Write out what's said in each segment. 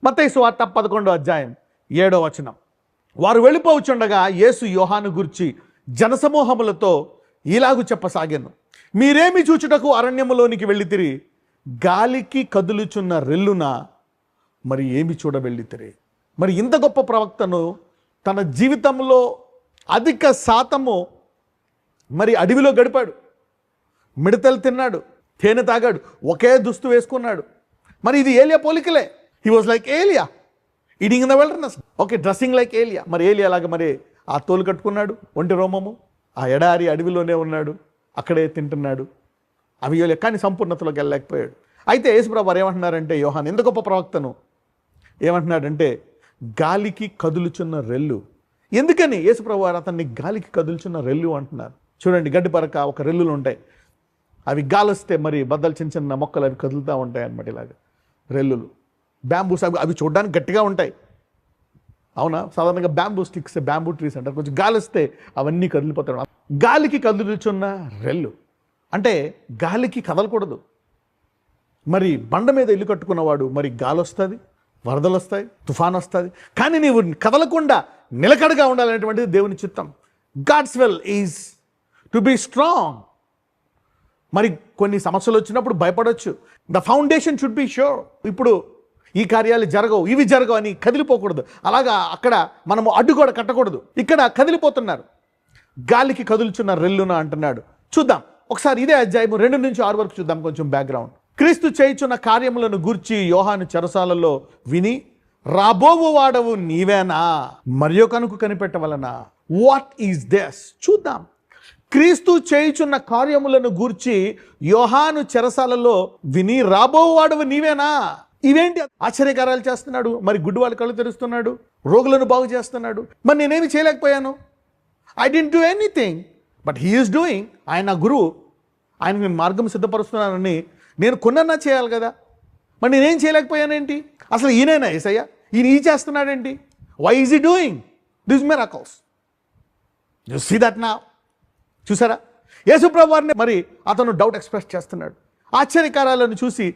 మత్తయి సువార్త 11వ అధ్యాయం 7వ వచనం. వారు వెళ్ళిపోవచ్చుండగా యేసు యోహాను గూర్చి జనసమూహములతో ఇలాగు చెప్పసాగాను. మీరేమి చూచుటకు అరణ్యములోనికి వెళ్ళితిరి? గాలికి కదులుచున్న రెల్లున మరి ఏమి చూడవెళ్ళితిరి? మరి ఇంత గొప్ప ప్రవక్తను తన జీవితంలో అధిక శాతము మరి అడవిలో గడిపాడు, మిడతలు తిన్నాడు, తేనె తాగాడు, ఒకే దుస్తు వేసుకున్నాడు. మరి ఇది ఏలియా పోలికలే. హీ వాజ్ లైక్ ఏలియా eating in the wilderness. Okay, dressing like ఏలియా. మరి ఏలియా లాగా మరి ఆ తోలు కట్టుకున్నాడు, ఒంటి రోమము, ఆ ఎడారి అడవిలోనే ఉన్నాడు, అక్కడే తింటున్నాడు. అవి ఏలియా, కానీ సంపూర్ణతలోకి వెళ్ళలేకపోయాడు. అయితే యేసుప్రభు వారు ఏమంటున్నారంటే, యోహాను ఎంత గొప్ప ప్రవక్తను ఏమంటున్నాడంటే గాలికి కదులుచున్న రెల్లు. ఎందుకని యేసుప్రభు వారు అతన్ని గాలికి కదులుచున్న రెల్లు అంటున్నారు? చూడండి, గడ్డి పరక ఒక రెల్లులు ఉంటాయి, అవి గాలిస్తే మరి బద్దలు చిన్న చిన్న మొక్కలు అవి కదులుతూ ఉంటాయి అన్నమాట. ఇలాగ రెల్లులు, బ్యాంబూస్ అవి చూడడానికి గట్టిగా ఉంటాయి, అవునా? సాధారణంగా బ్యాంబూ స్టిక్స్, బ్యాంబూ ట్రీస్ అంటారు. కొంచెం గాలిస్తే అవన్నీ కదిలిపోతాయి. గాలికి కదులుచున్న రెల్లు అంటే గాలికి కదలకూడదు. మరి బండ మీద ఇల్లు కట్టుకున్నవాడు మరి గాలి వస్తుంది, వరదలు వస్తాయి, తుఫాన్ వస్తుంది, కానీ నీవు కదలకుండా నిలకడగా ఉండాలనేటువంటిది దేవుని చిత్తం. God's will is to be strong. మరి కొన్ని సమస్యలు వచ్చినప్పుడు భయపడవచ్చు. The foundation should be sure. ఇప్పుడు ఈ కార్యాలు జరగవు, ఇవి జరగవు అని కదిలిపోకూడదు. అలాగా అక్కడ మనము అడ్డు కూడా కట్టకూడదు. ఇక్కడ కదిలిపోతున్నారు. గాలికి కదులుచున్న రెల్లున అంటున్నాడు. చూద్దాం ఒకసారి ఇదే అధ్యాయం 2 నుంచి 6 వరకు చూద్దాం. కొంచెం బ్యాక్గ్రౌండ్. క్రీస్తు చేయుచున్న కార్యములను గూర్చి యోహాను చెరసాలలో విని, రాబోవు వాడవు నీవేనా, మరియొకనుకు కనిపెట్టవలనా? What is this? చూద్దాం. క్రీస్తు చేయుచున్న కార్యములను గూర్చి యోహాను చెరసాలలో విని, రాబోవు వాడవు నీవేనా? ఇవేంటి ఆశ్చర్యకార్యాలు చేస్తున్నాడు, మరి గుడ్డి వాళ్ళ కళ్ళు తెరుస్తున్నాడు, రోగులను బాగు చేస్తున్నాడు. మరి నేనేమి చేయలేకపోయాను? I didn't do anything but he is doing. ఆయన గురువు, ఆయన నేను మార్గం సిద్ధపరుస్తున్నానని నేను కొన్నన్నా చేయాలి కదా. మరి నేనేం చేయలేకపోయానేంటి? అసలు ఈయనైనా యేసయ్య, ఈయన ఈ చేస్తున్నాడేంటి? Why is he doing this miracles? You see that now. చూసారా? యేసుప్రభు వారిని మరి అతను డౌట్ ఎక్స్ప్రెస్ చేస్తున్నాడు. ఆశ్చర్యకార్యాలను చూసి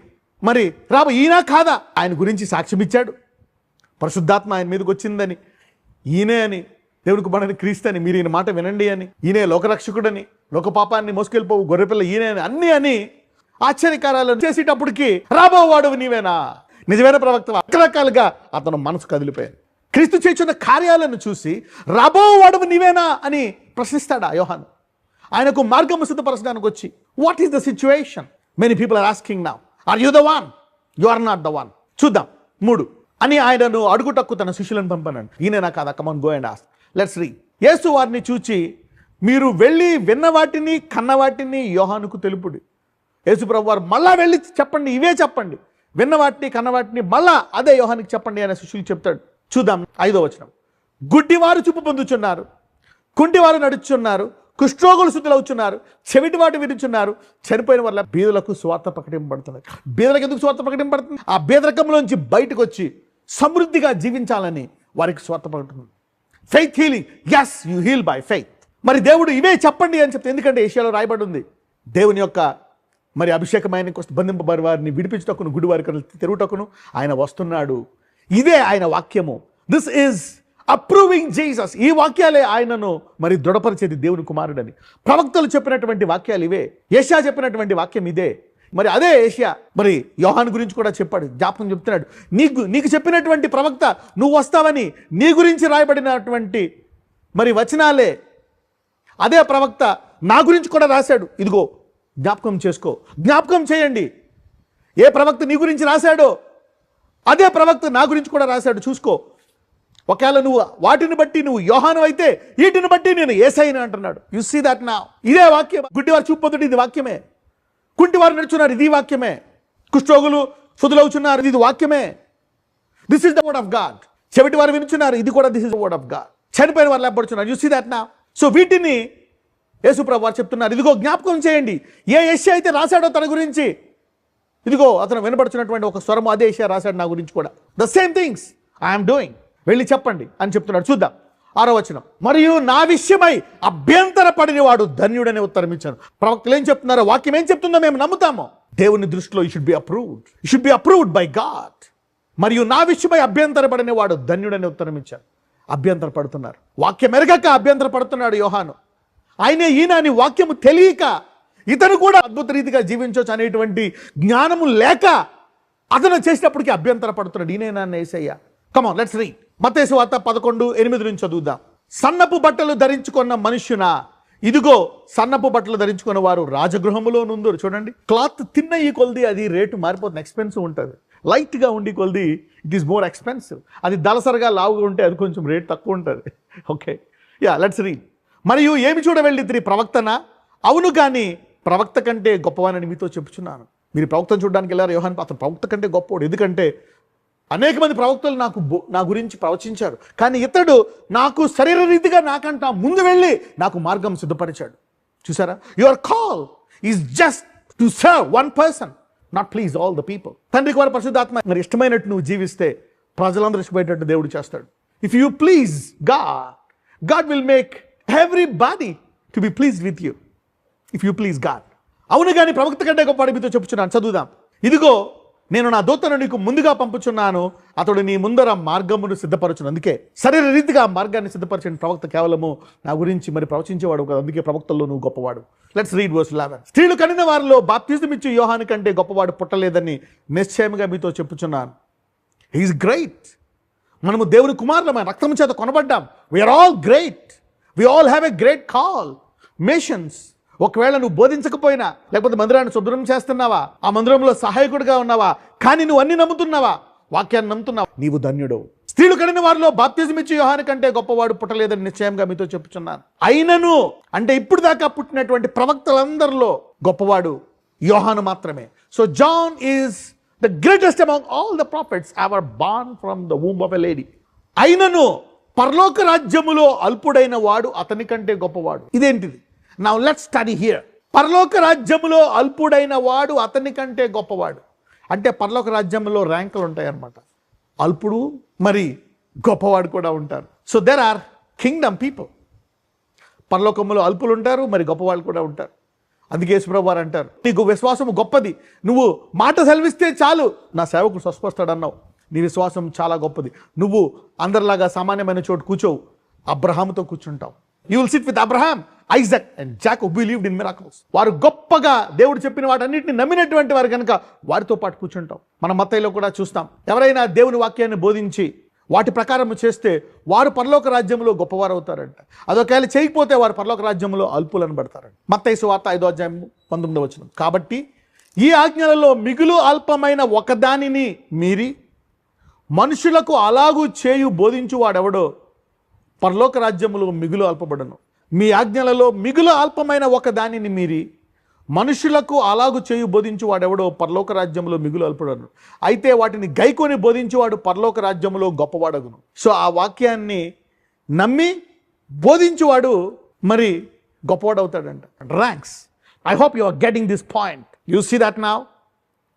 మరి రాబో ఈయన కాదా? ఆయన గురించి సాక్ష్యం ఇచ్చాడు. పరిశుద్ధాత్మ ఆయన మీదకి వచ్చిందని, ఈయనే అని, దేవునికి మనని క్రీస్తు అని, మీరు ఈయన మాట వినండి అని, ఈయనే లోకరక్షకుడని, లోక పాపాన్ని మోసుకెళ్ళిపోవు గొర్రెపిల్ల ఈయనే అని, అన్నీ అని ఆశ్చర్యకార్యాలను చేసేటప్పటికి రాబోవాడు నీవేనా, నిజమైన ప్రవక్త? రకరకాలుగా అతను మనసు కదిలిపోయాడు. క్రీస్తు చేస్తున్న కార్యాలను చూసి రాబోవాడు నీవేనా అని ప్రశ్నిస్తాడా యోహాను? ఆయనకు మార్గము సిద్ధపరచడానికి వచ్చి, what is the situation? Many people are asking now, are you the one? You are not the one. చూద్దాం. 3 అని ఆయనను అడుగుటక్కు తన శిష్యులను పంపనండి. ఈయన కాదా? Come on, go and ask. Let's read. Yesu వారిని చూచి, మీరు వెళ్ళి విన్న వాటిని కన్న వాటిని యోహానుకు తెలుపుడి. యేసు ప్రభు వారు మళ్ళా వెళ్ళి చెప్పండి, ఇవే చెప్పండి, విన్న వాటిని కన్న వాటిని మళ్ళా అదే యోహానికి చెప్పండి అనే శిష్యులు చెప్తాడు. చూద్దాం 5వ వచనం. గుడ్డివారు చూపు పొందుచున్నారు, కుంటివారు నడుచున్నారు, కుష్ఠరోగులు శుద్ధులవుచున్నారు, చెవిటి వాటి విరుచున్నారు, చనిపోయిన వాళ్ళ బీదలకు స్వార్థ ప్రకటింపబడుతున్నారు. బీదలకు ఎందుకు స్వార్థ ప్రకటింపబడుతుంది? ఆ బీదరకంలోంచి బయటకు వచ్చి సమృద్ధిగా జీవించాలని వారికి స్వార్థ ప్రకటన. Faith healing, yes you heal by faith. మరి దేవుడు ఇవే చెప్పండి అని చెప్తే, ఎందుకంటే ఏషియాలో రాయబడి ఉంది, దేవుని యొక్క మరి అభిషేకమైన బంధింపబడి వారిని విడిపించుటకును, గుడి వారికి తెరుగుటకును ఆయన వస్తున్నాడు. ఇదే ఆయన వాక్యము. This is approving Jesus. ఈ వాక్యాలే ఆయనను మరి దృఢపరిచేది దేవుని కుమారుడని. ప్రవక్తలు చెప్పినటువంటి వాక్యాలు ఇవే. యెషయా చెప్పినటువంటి వాక్యం ఇదే. మరి అదే యెషయా మరి యోహాను గురించి కూడా చెప్పాడు, జ్ఞాపకం చెప్తున్నాడు. నీకు చెప్పినటువంటి ప్రవక్త నువ్వు వస్తావని నీ గురించి రాయబడినటువంటి మరి వచనాలే అదే ప్రవక్త నా గురించి కూడా రాశాడు. ఇదిగో జ్ఞాపకం చేసుకో, జ్ఞాపకం చేయండి. ఏ ప్రవక్త నీ గురించి రాశాడో అదే ప్రవక్త నా గురించి కూడా రాశాడు, చూసుకో. ఒకవేళ నువ్వు వాటిని బట్టి నువ్వు యోహాను అయితే, వీటిని బట్టి నేను యేసయ్యను అంటున్నాడు. You see that now. ఇదే వాక్యం. గుడ్డివారు చూపు పొందుట, ఇది వాక్యమే. కుంటివారు నడుచున్నారు, ఇది వాక్యమే. కుష్ఠరోగులు శుద్ధులవుచున్నారు, ఇది వాక్యమే. This is the word of God. చెవిటి వారు వినుచున్నారు, ఇది కూడా this is the word of God. చనిపోయిన వారు లేపడుచున్నారు. You see that now. So వీటిని యేసుప్రభు వారు చెప్తున్నారు, ఇదిగో జ్ఞాపకం చేయండి. ఏ యెషయా అయితే రాశాడో తన గురించి, ఇదిగో అతను వినబడుచున్నటువంటి ఒక స్వరము అదే యెషయా రాశాడు నా గురించి కూడా. The same things I'm doing, వెళ్ళి చెప్పండి అని చెప్తున్నాడు. చూద్దాం 6వ వచనం. మరియు నా విషయమై అభ్యంతర పడిన వాడు ధన్యుడని ఉత్తరం ఇచ్చాను. ప్రవక్తలు ఏం చెప్తున్నారో, వాక్యం ఏం చెప్తుందో మేము నమ్ముతాము. దేవుని దృష్టిలో you should be approved. You should be approved by God. మరియు నా విషయమై అభ్యంతరపడిన వాడు ధన్యుడని ఉత్తరం ఇచ్చారు. అభ్యంతరపడుతున్నారు, వాక్యం ఎరగక అభ్యంతరపడుతున్నాడు యోహాను. ఆయనే ఈయన అని వాక్యము తెలియక ఇతను కూడా అద్భుత రీతిగా జీవించవచ్చు అనేటువంటి జ్ఞానము లేక అతను చేసినప్పటికీ అభ్యంతరపడుతున్నాడు. ఈయనేనా Yesayya? Come on, let's read. Mattayi సువార్త 11:8 నుంచి చదువుదాం. సన్నపు బట్టలు ధరించుకున్న మనుష్యునా, ఇదిగో సన్నపు బట్టలు ధరించుకున్న వారు రాజగృహములో నుందురు. చూడండి, క్లాత్ తిన్న ఈ కొలది అది రేటు మారిపోతుంది, ఎక్స్పెన్సివ్ ఉంటుంది. లైట్గా ఉండి కొలది ఇట్ ఈస్ మోర్ ఎక్స్పెన్సివ్. అది దళసరిగా లావుగా ఉంటే అది కొంచెం రేట్ తక్కువ ఉంటుంది. Okay, let's read. మరియు ఏమి చూడ వెళ్ళిద్రి, ప్రవక్తనా? అవును, కానీ ప్రవక్త కంటే గొప్పవానని మీతో చెప్పుచున్నాను. మీరు ప్రవక్తను చూడడానికి వెళ్ళారు యోహాను, అతను ప్రవక్త కంటే గొప్పవాడు. ఎందుకంటే అనేక మంది ప్రవక్తలు నా గురించి ప్రవచించారు, కానీ ఇతడు నాకు శరీర రీతిగా నాకంట ముందు వెళ్ళి నాకు మార్గం సిద్ధపరిచాడు. చూసారా, your call is just to serve one person, not please all the people. తండ్రికి వారి పరిశుద్ధాత్మ మరి ఇష్టమైనట్టు నువ్వు జీవిస్తే ప్రజలందరూ ఇష్టపడేటట్టు దేవుడు చేస్తాడు. If you please God will make everybody to be pleased with you. If you please God. అవును, కానీ ప్రవక్త కంటే గొప్ప మీతో చెప్పుచున్నాను. చదువుదాం. ఇదిగో నేను నా దూతను నీకు ముందుగా పంపుచున్నాను, అతడు నీ ముందర మార్గమును సిద్ధపరచును. అందుకే శరీర రీతిగా మార్గాన్ని సిద్ధపరిచిన ప్రవక్త కేవలము నా గురించి మరి ప్రవచించేవాడు కదా, అందుకే ప్రవక్తల్లో నువ్వు గొప్పవాడు. Let's read verse 11. స్త్రీలు కనిన వారిలో బాప్తిజం యోహాను కంటే గొప్పవాడు పుట్టలేదని నిశ్చయముగా మీతో చెప్పుచున్నాను. He is great. మనము దేవుని కుమారులమైన రక్తము చేత కొనబడ్డాం. We are all great. We all have a great call. Missions. ఒకవేళ నువ్వు బోధించకపోయినా, లేకపోతే మందిరాన్ని శుభ్రం చేస్తున్నావా, ఆ మందిరంలో సహాయకుడిగా ఉన్నావా, కానీ నువ్వు అన్ని నమ్ముతున్నావా, వాక్యాన్ని నమ్ముతున్నావా, నీవు ధన్యుడు. స్త్రీలు కనిన వారిలో బాప్తిజం యోహాను కంటే గొప్పవాడు పుట్టలేదని నిశ్చయంగా మీతో చెప్పుచున్నాను. అయినను అంటే ఇప్పుడు దాకా పుట్టినటువంటి ప్రవక్తలందరిలో గొప్పవాడు యోహాను మాత్రమే. So John is the greatest among all the prophets ever born from the womb of a lady. అయినను పరలోక రాజ్యములో అల్పుడైన వాడు అతని కంటే గొప్పవాడు. ఇదేంటిది? Now let's study here. పరలోక రాజ్యములో అల్పుడైన వాడు అతని కంటే గొప్పవాడు. అంటే పరలోక రాజ్యంలో ర్యాంకులు ఉంటాయన్నమాట. అల్పుడు మరి గొప్పవాడు కూడా ఉంటారు. So there are kingdom people. పరలోకంలో అల్పులు ఉంటారు, మరి గొప్పవాళ్ళు కూడా ఉంటారు. అందుకే యేసుప్రభువు వారు అంటారు, నీకు విశ్వాసం గొప్పది, నువ్వు మాట సెలవిస్తే చాలు నా సేవకుడు స్వస్థపడతాడన్నావు. నీ విశ్వాసం చాలా గొప్పది. నువ్వు అందరిలాగా సామాన్యమైన చోటు కూర్చోవు, అబ్రహాముతో కూర్చుంటావు. You will sit with Abraham, Isaac and Jacob who believed in miracles. వారు గొప్పగా దేవుడు చెప్పిన వాటన్నిటిని నమ్మినటువంటి వారు కనుక వారితో పాటు కూర్చుంటాం. మన మత్తయిలో కూడా చూస్తాం, ఎవరైనా దేవుని వాక్యాన్ని బోధించి వాటి ప్రకారం చేస్తే వారు పరలోక రాజ్యంలో గొప్పవారు అవుతారంట. అదొకవేళ చేయకపోతే వారు పరలోక రాజ్యంలో అల్పులను పడతారంట. మత్తయి సువార్త 5:19. కాబట్టి ఈ ఆజ్ఞలలో మిగులు అల్పమైన ఒకదానిని మీరి మనుషులకు అలాగూ చేయు బోధించు వాడెవడో పరలోక రాజ్యములో మిగులు అల్పబడను. మీ ఆజ్ఞలలో మిగులు అల్పమైన ఒక దానిని మీరి మనుషులకు అలాగు చేయు బోధించు వాడెవడో పరలోక రాజ్యంలో మిగులు అల్పడను. అయితే వాటిని గైకొని బోధించేవాడు పరలోక రాజ్యంలో గొప్పవాడగును. సో ఆ వాక్యాన్ని నమ్మి బోధించేవాడు మరి గొప్పవాడవుతాడంట. Ranks. I hope you are getting this point. You see that now.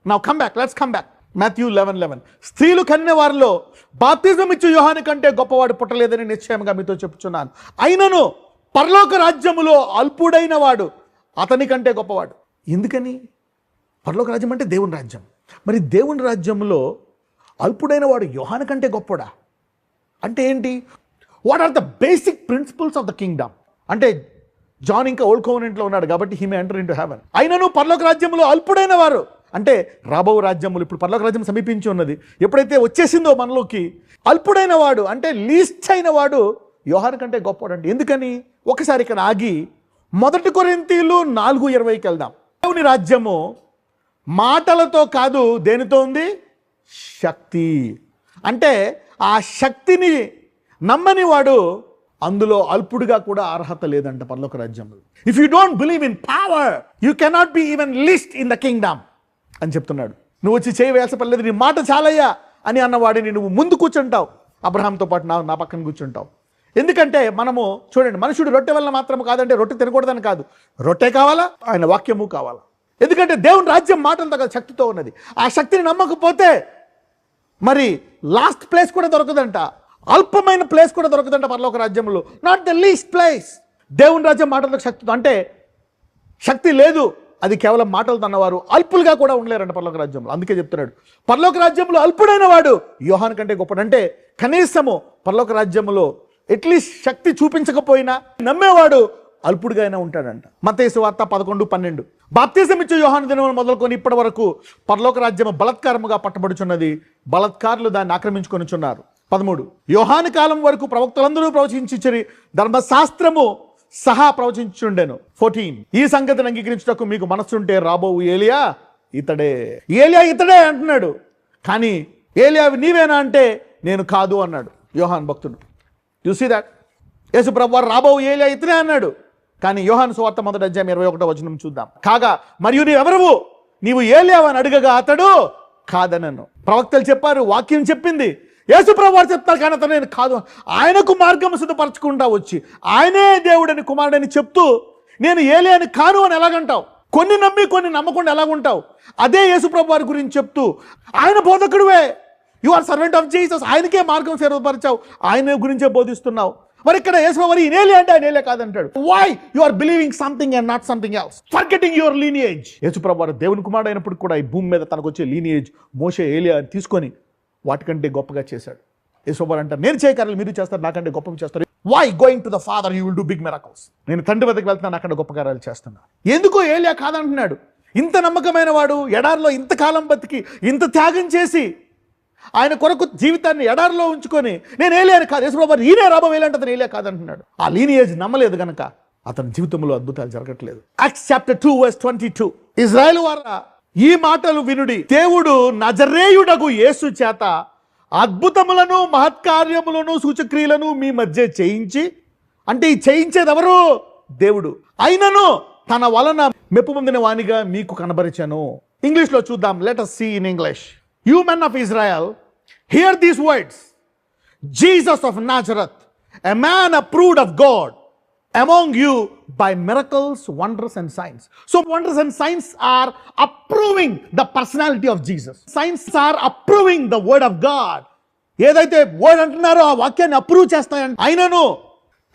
Now come back. Let's come back. Matthew 11:11. స్త్రీలు కనిన వారిలో బాప్తిజం యోహాను కంటే గొప్పవాడు పుట్టలేదని నిశ్చయంగా మీతో చెప్పుచున్నాను. అయినను పరలోక రాజ్యములో అల్పుడైన వాడు అతని కంటే గొప్పవాడు. ఎందుకని? పరలోక రాజ్యం అంటే దేవుని రాజ్యం. మరి దేవుని రాజ్యంలో అల్పుడైన వాడు యోహాను కంటే గొప్పడా అంటే ఏంటి? What are the basic principles of the kingdom? అంటే జాన్ ఇంకా ఓల్డ్ కోవెనెంట్లో ఉన్నాడు కాబట్టి he may enter into heaven. అయినను పరలోక రాజ్యంలో అల్పుడైన వారు అంటే రాబో రాజ్యములు, ఇప్పుడు పరలోక రాజ్యం సమీపించి ఉన్నది, ఎప్పుడైతే వచ్చేసిందో మనలోకి, అల్పుడైన వాడు అంటే లీస్ట్ అయిన వాడు యోహాను కంటే గొప్పవాడు. అంటే ఎందుకని? ఒకసారి ఇక్కడ ఆగి 1 కొరింథీయులు 4:20కి వెళ్దాం. దేవుని రాజ్యము మాటలతో కాదు, దేనితో ఉంది? శక్తి. అంటే ఆ శక్తిని నమ్మని వాడు అందులో అల్పుడిగా కూడా అర్హత లేదంట పరలోక రాజ్యంలో. If you don't believe in power you cannot be even list in the Kingdom అని చెప్తున్నాడు. నువ్వు వచ్చి చేయి వేసపడలేదు, నీ మాట చాలయ్యా అని అన్నవాడిని నువ్వు ముందు కూర్చుంటావు, అబ్రహాంతో పాటు నా పక్కన కూర్చుంటావు. ఎందుకంటే మనము చూడండి, మనుషుడు రొట్టె వల్ల మాత్రం కాదంటే రొట్టె తినకూడదని కాదు, రొట్టె కావాలా, ఆయన వాక్యము కావాలా. ఎందుకంటే దేవుని రాజ్యం మాటలతో కదా శక్తితో ఉన్నది. ఆ శక్తిని నమ్మకపోతే మరి లాస్ట్ ప్లేస్ కూడా దొరకదంట, అల్పమైన ప్లేస్ కూడా దొరకదంట పరలోక రాజ్యంలో. Not the least place. దేవుని రాజ్యం మాటలతో శక్తితో అంటే శక్తి లేదు, అది కేవలం మాటలు తన్నవారు అల్పులుగా కూడా ఉండలేరంట పరలోక రాజ్యంలో. అందుకే చెప్తున్నాడు పరలోక రాజ్యంలో అల్పుడైన వాడు యోహాను కంటే గొప్పడు. అంటే కనీసము పరలోక రాజ్యంలో అట్లీస్ట్ శక్తి చూపించకపోయినా నమ్మేవాడు అల్పుడుగా అయినా ఉంటాడంట. మత్తయి సువార్త 11:12 బాప్తిజం ఇచ్చే యోహాను దినములు మొదలుకొని ఇప్పటి వరకు పరలోక రాజ్యము బలత్కారముగా పట్టబడుచున్నది, బలత్కారులు దాన్ని ఆక్రమించుకొనిచున్నారు. 13 యోహాను కాలం వరకు ప్రవక్తలందరూ ప్రవచించిరి, ధర్మశాస్త్రము సహా ప్రవచించుండెను. 14 ఈ సంగతిని అంగీకరించుటకు మీకు మనస్సుంటే రాబోవు ఏలియా ఇతడే. ఏలియా ఇతడే అంటున్నాడు, కానీ ఏలియా నీవేనా అంటే నేను కాదు అన్నాడు యోహాను భక్తుడు. యు సీ దట్ యేసు ప్రభువారు రాబోవు ఏలియా ఇతనే అన్నాడు, కానీ యోహాను సువార్త 1:21 చూద్దాం. కాగా మరియు నీవెవరవు, నీవు ఏలియావు అని అడగగా అతడు కాదనను. ప్రవక్తలు చెప్పారు, వాక్యం చెప్పింది, యేసు ప్రభువారు చెప్తారు, కానీ అతను నేను కాదు. ఆయనకు మార్గం సిద్ధపరచుకుంటా వచ్చి ఆయనే దేవుడని కుమారుడని చెప్తూ నేను ఏలియాని కాను అని ఎలాగంటావు? కొన్ని నమ్మి కొన్ని నమ్మకుండా ఎలాగుంటావు? అదే యేసు ప్రభువారి గురించి చెప్తూ ఆయన బోధకుడువే, you are servant of Jesus, ఆయనకే మార్గం సిద్ధపరిచావు, ఆయన గురించే బోధిస్తున్నావు. మరి ఇక్కడ యేసు ప్రభువారు ఈ నేలే అంటే ఆయన నేలే కాదంటాడు. Why you are believing something and not something else, forgetting your lineage. Yesu ప్రభువారు దేవుని కుమారుడు అయినప్పుడు కూడా ఈ భూమి మీద తనకు వచ్చే లీనియేజ్ మోషే ఏలియా తీసుకొని వాటికంటే గొప్పగా చేశాడు. యేసు ప్రభువారు అంటారు, నేను చేయకార్యాలు మీరు చేస్తారు, నాకంటే గొప్పవి చేస్తారు. Why going to the father you will do big miracles. నేను తండ్రి వద్దకు వెళ్తున్నాను, నాకంటే గొప్ప కార్యాలు చేస్తున్నా. ఎందుకో ఏలియా కాదంటున్నాడు? ఇంత నమ్మకమైన వాడు ఎడారిలో ఇంతకాలం బతికి ఇంత త్యాగం చేసి ఆయన కొరకు జీవితాన్ని ఎడారిలో ఉంచుకొని నేను ఏలియాని కాదు, యేసు ప్రభువారు ఈయనే రాబో ఏలంటే అతను ఏలియా కాదంటున్నాడు. ఆ లీనియేజ్ నమ్మలేదు గనక అతని జీవితంలో అద్భుతాలు జరగట్లేదు. యాక్ట్స్ చాప్టర్ 2:22 ఇజ్రాయేలు వారా ఈ మాటలు వినుడి, దేవుడు నజరేయుడగు యేసు చేత అద్భుతములను మహత్కార్యములను సూచక్రియలను మీ మధ్య చేయించి, అంటే ఈ చేయించేది ఎవరు? దేవుడు. అయినను తన వలన మెప్పు పొందిన వానిగా మీకు కనబరిచాను. ఇంగ్లీష్లో చూద్దాం. Let us see in English. You men of Israel, hear these words. Jesus of Nazareth, a man approved of God among you by miracles, wonders and signs. So wonders and signs are approving the personality of Jesus. Signs are approving the word of God. ఏదైతే word అంటున్నారో ఆ వాక్యాన్ని approve చేస్తాయంట. ఆయనను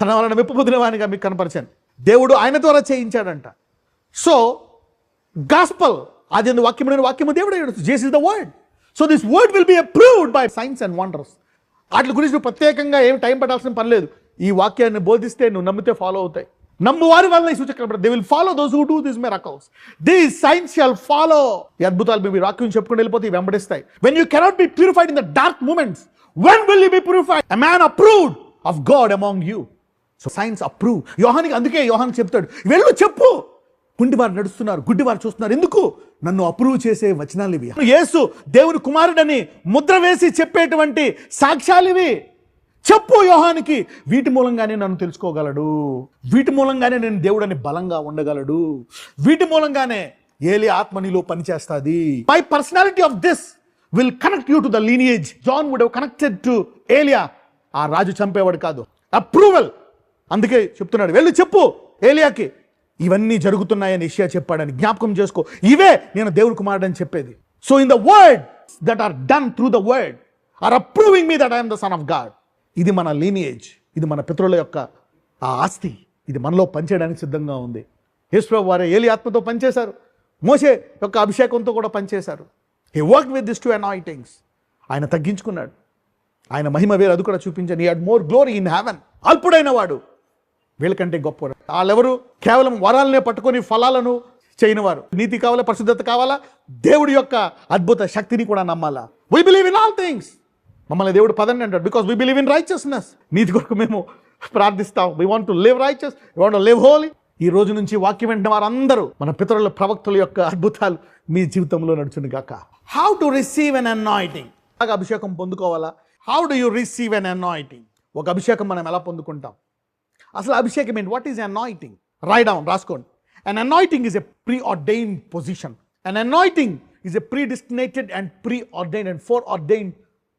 తన వలన మెప్పు పొందిన వానిగా మీకు కనపరిచాను. దేవుడు ఆయన ద్వారా చేయించాడంట. సో గాస్పల్, అది వాక్యము దేవుడు. Jesus is the word. So this word will be approved by science and wonders. వాటి గురించి నువ్వు ప్రత్యేకంగా ఏమి టైం పట్టాల్సిన పని లేదు. ఈ వాక్యాన్ని బోధిస్తే నువ్వు నమ్మితే ఫాలో అవుతాయి. నమ్ము వారి వల్ల ఈ సూచకలు they will follow those who do this miracles. These signs shall follow. ఈ అద్భుతాలు మీ వాక్యం చెప్పుకుని వెళ్ళిపోతే వెంబడిస్తాయి. When you cannot be purified in the dark moments, when will you be purified? A man approved of God among you. So signs approve. యోహానికి అందుకే యోహాను చెప్తాడు, వెళ్ళు చెప్పు, కుంటివారు నడుస్తున్నారు, గుడ్డివారు చూస్తున్నారు, ఎందుకు? నన్ను అప్రూవ్ చేసే వచనాలు ఇవి. యేసు దేవుని కుమారుడని ముద్ర వేసి చెప్పేటువంటి సాక్ష్యాలు ఇవి. చెప్పు యోహానికి, వీటి మూలంగానే నన్ను తెలుసుకోగలడు, వీటి మూలంగానే నేను దేవుడని బలంగా ఉండగలడు, వీటి మూలంగానే ఏలి ఆత్మ నీలో పనిచేస్తుంది. My personality of this will connect you to the lineage. John would have connected to Elijah. ఆ రాజు చంపేవాడు కాదు, అప్రూవల్. అందుకే చెప్తున్నాడు, వెళ్ళు చెప్పు ఏలియాకి ఇవన్నీ జరుగుతున్నాయని యెషయా చెప్పాడని జ్ఞాపకం చేసుకో. ఇవే నేను దేవుని కుమారుడు అని చెప్పేది. So in the word that are done through the word are approving me that I'm the son of God. ఇది మన లీనియేజ్, ఇది మన పితరుల యొక్క ఆ ఆస్తి, ఇది మనలో పనిచేయడానికి సిద్ధంగా ఉంది. యేసు ప్రభువు వారే ఏలి ఆత్మతో పనిచేశారు, మోషే యొక్క అభిషేకంతో కూడా పనిచేశారు. He worked with this 2 anointings. ఆయన తగ్గించుకున్నాడు, ఆయన మహిమ వేరు అది కూడా చూపించాడు. He had more glory in heaven. అల్పుడైన వాడు వీళ్ళకంటే గొప్ప. వాళ్ళెవరు? కేవలం వరాలనే పట్టుకొని ఫలాలను చేయనివారు. నీతి కావాలా, పరిశుద్ధత కావాలా, దేవుడి యొక్క అద్భుత శక్తిని కూడా నమ్మాలా. We believe in all things. మమ్మల్ని దేవుడు పదండి అంటాడు, because we believe in righteousness. నీతి కొరకు మేము ప్రార్థిస్తాం. We want to live righteous, we want to live holy. ఈ రోజు నుంచి వాక్యం వెంటనే వారందరూ మన పితరుల ప్రవక్తల యొక్క అద్భుతాలు మీ జీవితంలో నడుచును గాక. How to receive an anointing. అభిషేకం పొందుకోవాలా? How do you receive an anointing? ఒక అభిషేకం మనం ఎలా పొందుకుంటాం? అసలు అభిషేకం ఏంటి? What is anointing? Right down, రాసుకోండి. An anointing is a preordained position. An anointing is a predestinated and preordained and foreordained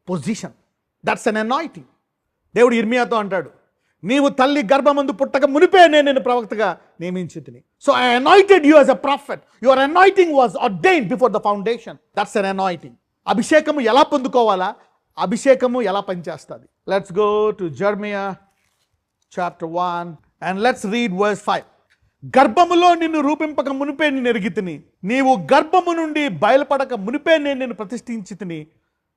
position. That's an anointing. దేవుడు ఇర్మియాతో అంటాడు, నీవు తల్లి గర్భమందు పుట్టక మునిపే నేను నిన్ను ప్రవక్తగా నియమించితిని. So I anointed you as a prophet. Your anointing was ordained before the foundation. That's an anointing. అభిషేకము ఎలా పొందుకోవాలా? అభిషేకము ఎలా పనిచేస్తుంది? Let's go to Jeremiah chapter 1 and let's read verse 5. గర్భములో నిన్ను రూపింపక మునిపే నేను ఎరిగితిని, నీవు గర్భము నుండి బయలుపడక మునిపే నేను నిన్ను ప్రతిష్ఠించితిని,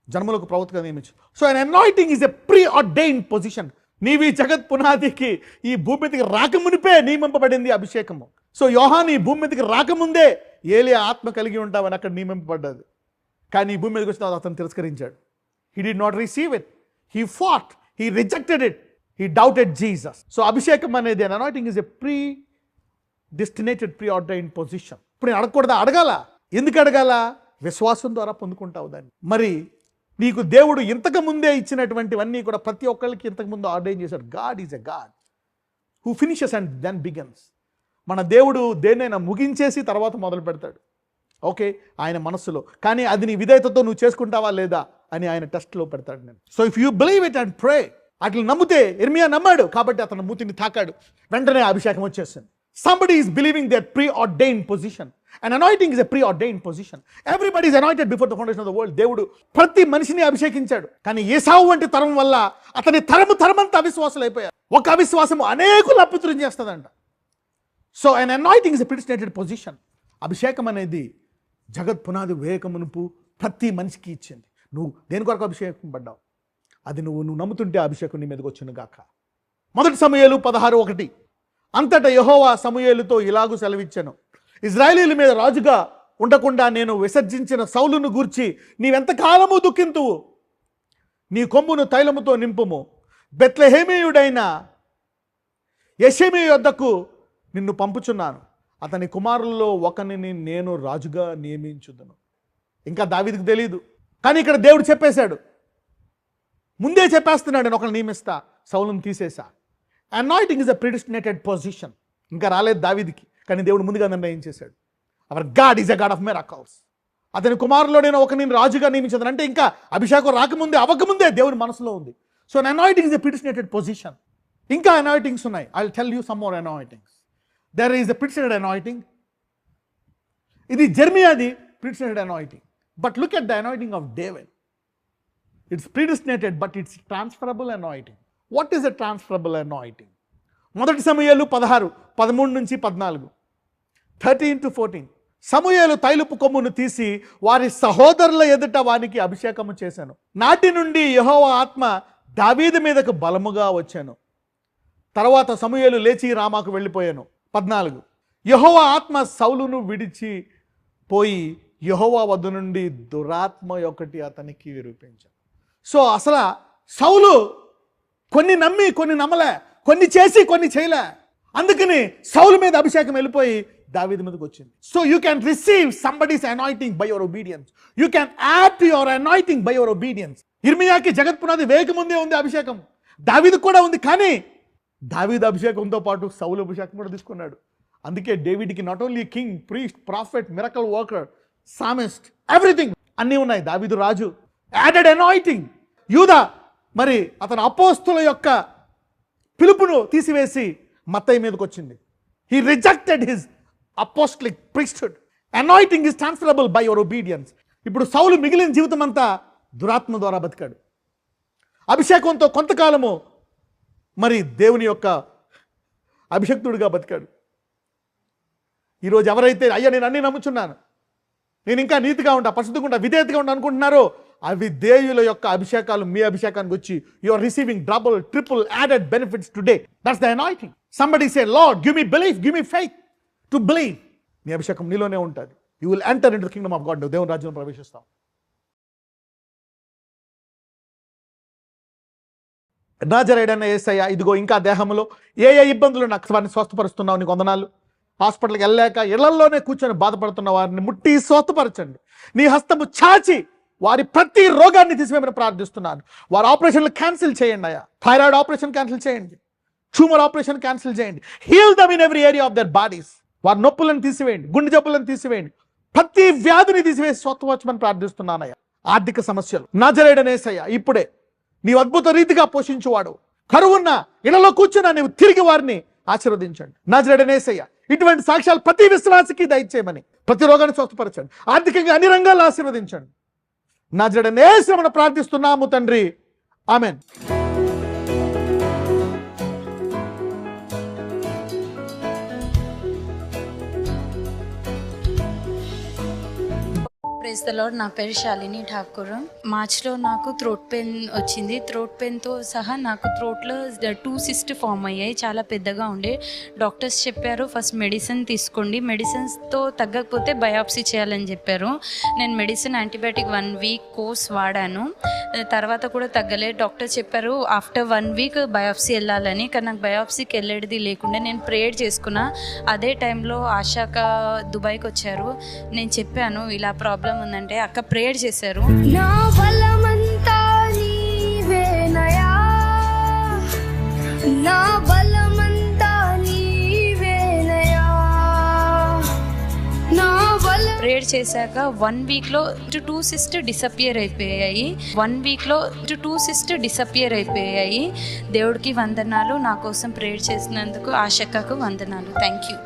జన్మలకు ప్రవక్తగా నియమించు. So an anointing is a pre-ordained position. నీవు ఈ జగత్ పునాదికి ఈ భూమి మీదకి రాకమునిపే నియమింపబడింది అభిషేకము. సో యోహాను ఈ భూమి మీదకి రాకముందే ఏలియా ఆత్మ కలిగి ఉంటామని అక్కడ నియమింపబడ్డది. కానీ ఈ భూమి మీదకి వచ్చిన తర్వాత అతను తిరస్కరించాడు. He did not receive it. He fought. He rejected it. He doubted Jesus. So అభిషేకం అనేది an anointing is a predestinated, preordained position. ఇప్పుడు నేను అడగకూడదా? అడగాల. ఎందుకు అడగాల? విశ్వాసం ద్వారా పొందుకుంటావు దాన్ని. మరి నీకు దేవుడు ఇంతకు ముందే ఇచ్చినటువంటివన్నీ కూడా ప్రతి ఒక్కరికి ఇంతకు ముందు ఆర్డైన్ చేశాడు. God is a God who finishes and then begins. మన దేవుడు దేన్నైనా ముగించేసి తర్వాత మొదలు పెడతాడు. ఓకే, ఆయన మనస్సులో. కానీ అది నీ విధేయతతో నువ్వు చేసుకుంటావా లేదా అని ఆయన టెస్ట్లో పెడతాడు నేను. So if you believe it and pray, అట్లా నమ్మితే, ఇర్మియా నమ్మాడు కాబట్టి అతను మూతిని తాకాడు, వెంటనే అభిషేకం వచ్చేసింది. Somebody is believing their preordained position. An anointing is a preordained position. Everybody is anointed before the foundation of the world. దేవుడు ప్రతి మనిషిని అభిషేకించాడు. కానీ ఏసావు వంటి తరం వల్ల అతని తరమంతా అవిశ్వాసులు అయిపోయారు. ఒక అవిశ్వాసము అనేకులు అపవిత్రం చేస్తుందంట. So an anointing is a predestinated position. అభిషేకం అనేది జగత్ పునాది వేయకమునుపు ప్రతి మనిషికి ఇచ్చింది. నువ్వు దేని కొరకు అభిషేకం పడ్డావు, అది నువ్వు నమ్ముతుంటే అభిషేకం నీ మీదకి వచ్చిన గాక. 1 సమూయేలు 16:1. అంతటా యెహోవా సమూయేలుతో ఇలాగు సెలవిచ్చెను, ఇశ్రాయేలీయుల మీద రాజుగా ఉండకుండా నేను విసర్జించిన సౌలును గూర్చి నీవెంతకాలము దుఃఖింతువు? నీ కొమ్మును తైలముతో నింపుము, బెత్లెహేమీయుడైన యెషెమీ యొద్దకు నిన్ను పంపుచున్నాను, అతని కుమారుల్లో ఒకనిని నేను రాజుగా నియమించుదును. ఇంకా దావీదుకు తెలియదు, కానీ ఇక్కడ దేవుడు చెప్పేశాడు, ముందే చెప్పేస్తున్నాడు, నేను ఒకరిని నియమిస్తా, సౌలును తీసేసా. Anointing is a predestinated position. ఇంకా రాలేదు దావీదుకి, కానీ దేవుడు ముందుగా నిర్ణయం చేశాడు. Our God is a God of miracles. అతని కుమారులో నేను ఒకరిని రాజుగా నియమించదు అంటే ఇంకా అభిషేకం రాకముందే అవ్వకముందే దేవుని మనసులో ఉంది. So anointing is a predestinated position. ఇంకా అనాయింటింగ్స్ ఉన్నాయి. I will tell you some more anointings. There is a predestinated anointing. ఇది జెర్మియాది predestinated anointing. But look at the anointing of David. It's predestinated but it's transferable anointing. What is a transferable anointing? 1 Samuyelu 16:13-14, 13-14. Samuyelu తైలపు కొమ్మును తీసి వారి సహోదరుల ఎదుట వానికి అభిషేకము చేశాను. నాటి నుండి యెహోవా ఆత్మ దావీదు మీదకు బలముగా వచ్చాను. తర్వాత సమూయేలు లేచి రామాకు వెళ్ళిపోయాను. 14. యెహోవా ఆత్మ సౌలును విడిచి పోయి యెహోవా వద్ద నుండి దురాత్మ ఒకటి అతనికి విరూపించాను. సో అసలు సౌలు కొన్ని నమ్మి కొన్ని నమ్మలే, కొన్ని చేసి కొన్ని చేయలే. అందుకని సౌలు మీద అభిషేకం వెళ్ళిపోయి దావీదు మీదకి వచ్చింది. So you can receive somebody's anointing by your obedience. You can add to your anointing by your obedience. ఇర్మియాకి జగత్ పునాది వేయకముందే ఉంది అభిషేకం, దావీదు కూడా ఉంది. కానీ దావీదు అభిషేకంతో పాటు సౌలు అభిషేకం కూడా తీసుకున్నాడు. అందుకే డేవిడ్కి not only king, priest, prophet, miracle worker, psalmist, everything అన్నీ ఉన్నాయి. దావీదు రాజు, యాడెడ్ అనాయింటింగ్. యూదా మరి అతను అపోస్తుల యొక్క పిలుపును తీసివేసి మత్తయి మీదకి వచ్చింది. He rejected his apostolic priesthood. Anointing is transferable by your obedience. ఇప్పుడు సౌలు మిగిలిన జీవితం అంతా దురాత్మ ద్వారా బతికాడు. అభిషేకంతో కొంతకాలము మరి దేవుని యొక్క అభిషక్తుడిగా బతికాడు. ఈరోజు ఎవరైతే అయ్యా నేను అన్నీ నమ్ముచున్నాను, నేను ఇంకా నీతిగా ఉంటా, పరిశుద్ధంగా ఉంటా, విధేయతగా ఉంటా అనుకుంటున్నారో అవిధేయుల యొక్క అభిషేకాలు మీ అభిషేకానికి వచ్చి you are receiving double, triple added benefits today. That's the anointing. Somebody say Lord give me belief, give me faith to believe. నీ అభిషేకం నీలోనే ఉంటుంది. You will enter into the kingdom of God. దేవుని రాజ్యంలో ప్రవేశిస్తాం. నాజరేయుడైన యేసయ్య, ఇదిగో ఇంకా దేహంలో ఏ ఏ ఇబ్బందులు నాకు వారిని స్వస్థపరుస్తున్నావు, నీకు వందనాలు. హాస్పిటల్కి వెళ్ళలేక ఇళ్లలోనే కూర్చొని బాధపడుతున్న వారిని ముట్టి స్వస్థపరచండి. నీ హస్తము చాచి వారి ప్రతి రోగాన్ని తీసివేయమని ప్రార్థిస్తున్నాను. వారి ఆపరేషన్లు క్యాన్సిల్ చేయండి అయ్యా. థైరాయిడ్ ఆపరేషన్ క్యాన్సిల్ చేయండి, ట్యూమర్ ఆపరేషన్ క్యాన్సిల్ చేయండి. Heal them in every area of their bodies. వారి నొప్పులను తీసివేయండి, గుండె జబ్బులను తీసివేయండి, ప్రతి వ్యాధిని తీసివేసి స్వస్థపరచమని ప్రార్థిస్తున్నానయ్యా. ఆర్థిక సమస్యలు నాజరేయుడైన యేసయ్య ఇప్పుడే నీవు అద్భుత రీతిగా పోషించువాడు. కరువున్న ఇళ్లలో కూర్చున్నా నీవు తిరిగి వారిని ఆశీర్వదించండి. నాజరేయుడైన యేసయ్య ఇటువంటి సాక్ష్యాలు ప్రతి విశ్వాసికి దయచేయమని, ప్రతి రోగాన్ని స్వస్థపరచండి, ఆర్థికంగా అన్ని రంగాల్లో ఆశీర్వదించండి. నాజరేయుడైన యేసునామమున ప్రార్థిస్తున్నాము తండ్రి, ఆమెన్. Praise the lord. నా పేరు శాలిని ఠాకూర్. మార్చ్లో నాకు థ్రోట్ పెయిన్ వచ్చింది. థ్రోట్ పెయిన్తో సహా నాకు థ్రోట్లో 2 సిస్ట్ ఫామ్ అయ్యాయి, చాలా పెద్దగా ఉండే. డాక్టర్స్ చెప్పారు ఫస్ట్ మెడిసిన్ తీసుకోండి, మెడిసిన్స్తో తగ్గకపోతే బయాప్సీ చేయాలని చెప్పారు. నేను మెడిసిన్ యాంటీబయాటిక్ 1 వీక్ కోర్స్ వాడాను, తర్వాత కూడా తగ్గలే. డాక్టర్ చెప్పారు ఆఫ్టర్ 1 వీక్ బయాప్సీ వెళ్ళాలని. కానీ నాకు బయాప్సీకి వెళ్ళేది లేకుండా నేను ప్రేయర్ చేసుకున్నా. అదే టైంలో ఆశాక దుబాయ్కి వచ్చారు. నేను చెప్పాను ఇలా ప్రాబ్లం ఉందంటే అక్క ప్రేయర్ చేశారు. నా బలమంతా నీవేనయా, నా బలమంతా నీవేనయా, నా బలం. ప్రేయర్ చేశాక 1 వీక్లో 2 సిస్ట్ డిసపియర్ అయిపోయాయి. 1 వీక్లో 2 సిస్ట్ డిసపియర్ అయిపోయాయి. దేవుడికి వందనాలు, నా కోసం ప్రేయర్ చేసినందుకు ఆశక్కకు వందనాలు. Thank you.